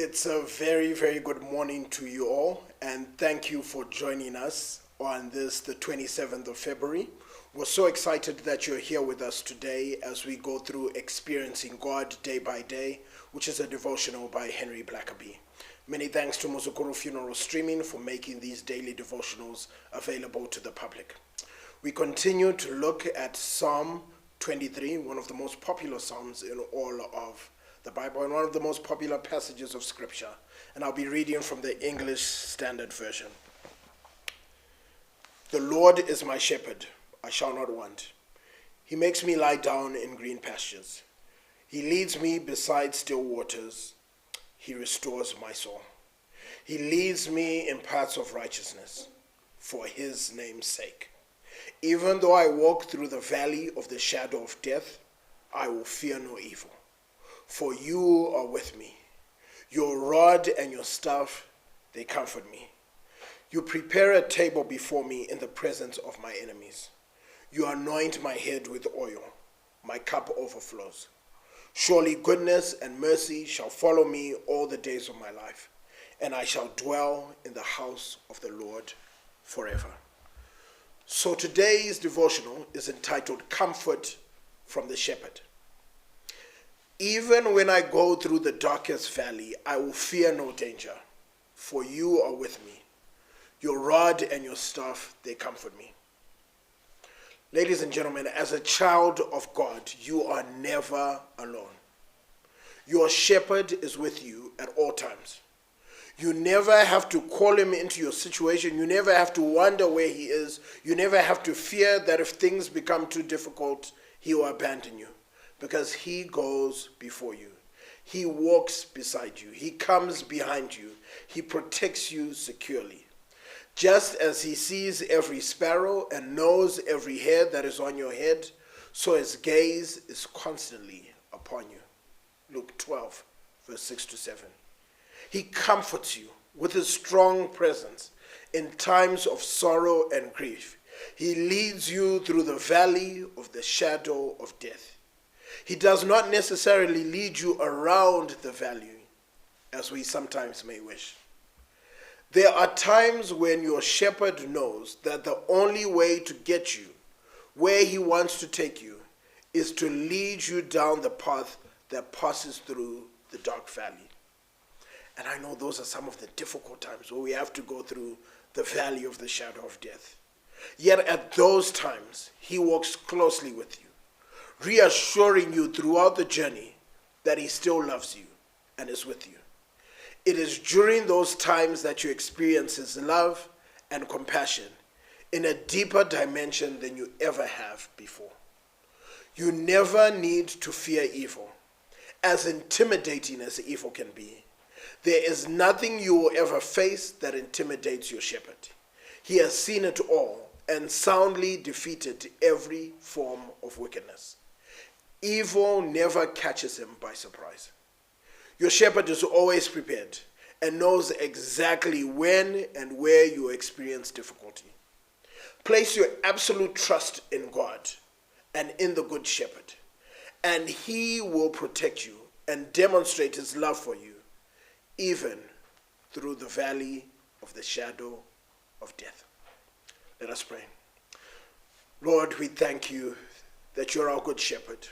It's a very, very good morning to you all, and thank you for joining us on this, the 27th of February. We're so excited that you're here with us today as we go through Experiencing God Day by Day, which is a devotional by Henry Blackaby. Many thanks to Muzukuru Funeral Streaming for making these daily devotionals available to the public. We continue to look at Psalm 23, one of the most popular psalms in all of the Bible and one of the most popular passages of Scripture. And I'll be reading from the English Standard Version. The Lord is my shepherd, I shall not want. He makes me lie down in green pastures. He leads me beside still waters. He restores my soul. He leads me in paths of righteousness for his name's sake. Even though I walk through the valley of the shadow of death, I will fear no evil. For you are with me. Your rod and your staff, they comfort me. You prepare a table before me in the presence of my enemies. You anoint my head with oil. My cup overflows. Surely goodness and mercy shall follow me all the days of my life, and I shall dwell in the house of the Lord forever. So today's devotional is entitled Comfort from the Shepherd. Even when I go through the darkest valley, I will fear no danger, for you are with me. Your rod and your staff, they comfort me. Ladies and gentlemen, as a child of God, you are never alone. Your shepherd is with you at all times. You never have to call him into your situation. You never have to wonder where he is. You never have to fear that if things become too difficult, he will abandon you. Because he goes before you. He walks beside you. He comes behind you. He protects you securely. Just as he sees every sparrow and knows every hair that is on your head, so his gaze is constantly upon you. Luke 12, verse 6 to 7. He comforts you with his strong presence in times of sorrow and grief. He leads you through the valley of the shadow of death. He does not necessarily lead you around the valley, as we sometimes may wish. There are times when your shepherd knows that the only way to get you where he wants to take you is to lead you down the path that passes through the dark valley. And I know those are some of the difficult times where we have to go through the valley of the shadow of death. Yet at those times, he walks closely with you, reassuring you throughout the journey that he still loves you and is with you. It is during those times that you experience his love and compassion in a deeper dimension than you ever have before. You never need to fear evil, as intimidating as evil can be. There is nothing you will ever face that intimidates your shepherd. He has seen it all and soundly defeated every form of wickedness. Evil never catches him by surprise. Your shepherd is always prepared and knows exactly when and where you experience difficulty. Place your absolute trust in God and in the Good Shepherd, and he will protect you and demonstrate his love for you, even through the valley of the shadow of death. Let us pray. Lord, we thank you that you're our Good Shepherd.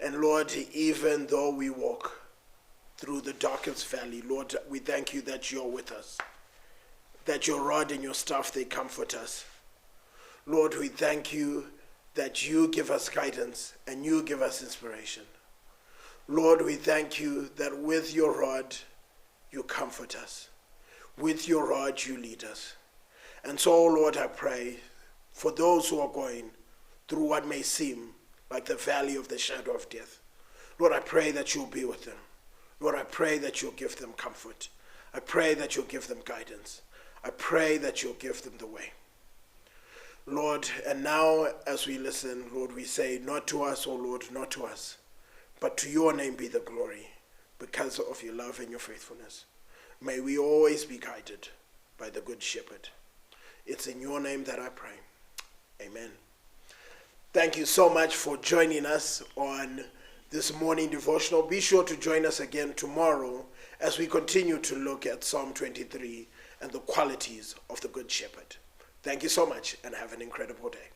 And Lord, even though we walk through the darkest valley, Lord, we thank you that you're with us, that your rod and your staff, they comfort us. Lord, we thank you that you give us guidance and you give us inspiration. Lord, we thank you that with your rod, you comfort us. With your rod, you lead us. And so, Lord, I pray for those who are going through what may seem like the valley of the shadow of death. Lord, I pray that you'll be with them. Lord, I pray that you'll give them comfort. I pray that you'll give them guidance. I pray that you'll give them the way. Lord, and now as we listen, Lord, we say, not to us, O Lord, not to us, but to your name be the glory because of your love and your faithfulness. May we always be guided by the Good Shepherd. It's in your name that I pray. Amen. Thank you so much for joining us on this morning devotional. Be sure to join us again tomorrow as we continue to look at Psalm 23 and the qualities of the Good Shepherd. Thank you so much and have an incredible day.